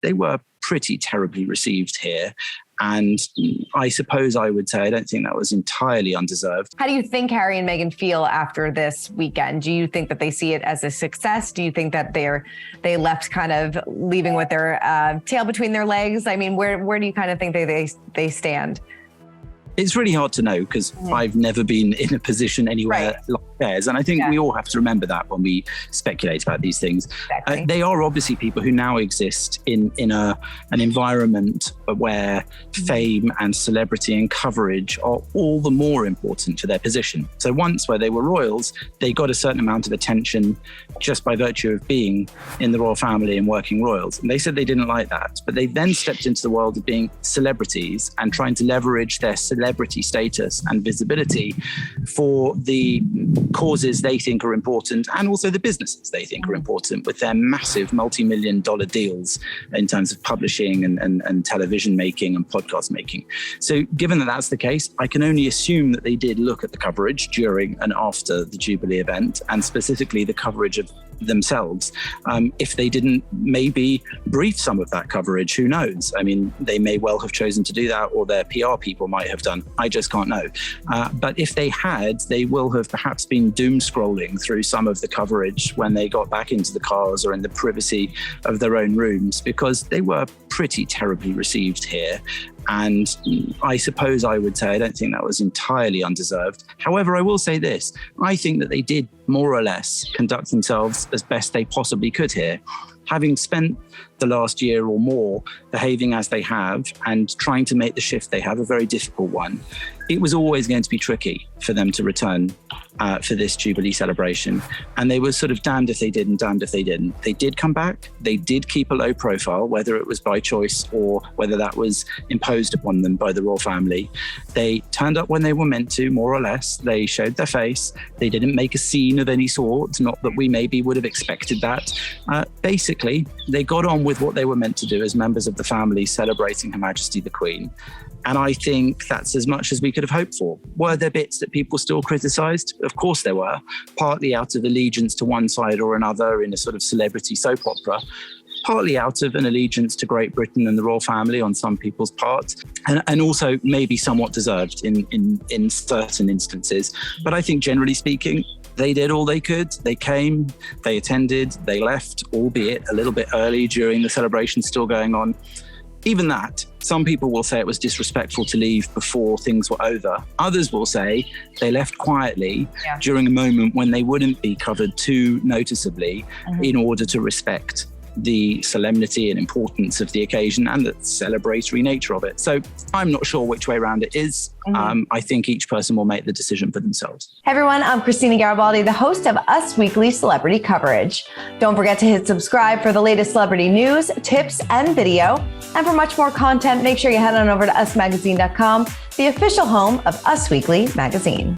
they were pretty terribly received here. And I suppose I would say I don't think that was entirely undeserved. How do you think Harry and Meghan feel after this weekend? Do you think that they see it as a success? Do you think that they left kind of leaving with their tail between their legs? I mean, where do you kind of think they stand? It's really hard to know because I've never been in a position anywhere like theirs. And I think we all have to remember that when we speculate about these things. Exactly. They are obviously people who now exist in an environment where fame and celebrity and coverage are all the more important to their position. So once where they were royals, they got a certain amount of attention just by virtue of being in the royal family and working royals. And they said they didn't like that. But they then stepped into the world of being celebrities and trying to leverage their celebrity status and visibility for the causes they think are important and also the businesses they think are important with their massive multi-million-dollar deals in terms of publishing and television making and podcast making. So given that that's the case, I can only assume that they did look at the coverage during and after the Jubilee event, and specifically the coverage of themselves. If they didn't maybe brief some of that coverage, who knows? I mean, they may well have chosen to do that, or their PR people might have done. I just can't know. But if they had, they will have perhaps been doom scrolling through some of the coverage when they got back into the cars or in the privacy of their own rooms, because they were pretty terribly received here. And I suppose I would say I don't think that was entirely undeserved. However, I will say this. I think that they did more or less conduct themselves as best they possibly could here. Having spent the last year or more behaving as they have and trying to make the shift they have a very difficult one, it was always going to be tricky for them to return for this Jubilee celebration. And they were sort of damned if they did and damned if they didn't. They did come back. They did keep a low profile, whether it was by choice or whether that was imposed upon them by the royal family. They turned up when they were meant to, more or less. They showed their face. They didn't make a scene of any sort, not that we maybe would have expected that. Basically, they got on with what they were meant to do as members of the family, celebrating Her Majesty the Queen. And I think that's as much as we could have hoped for. Were there bits that people still criticised? Of course there were, partly out of allegiance to one side or another in a sort of celebrity soap opera, partly out of an allegiance to Great Britain and the royal family on some people's part, and also maybe somewhat deserved in certain instances. But I think generally speaking, they did all they could. They came, they attended, they left, albeit a little bit early during the celebration still going on. Even that, some people will say it was disrespectful to leave before things were over. Others will say they left quietly during a moment when they wouldn't be covered too noticeably in order to respect the solemnity and importance of the occasion and the celebratory nature of it. So I'm not sure which way around it is. I think each person will make the decision for themselves. Hey everyone, I'm Christina Garibaldi, the host of Us Weekly Celebrity Coverage. Don't forget to hit subscribe for the latest celebrity news, tips, and video. And for much more content, make sure you head on over to usmagazine.com, the official home of Us Weekly magazine.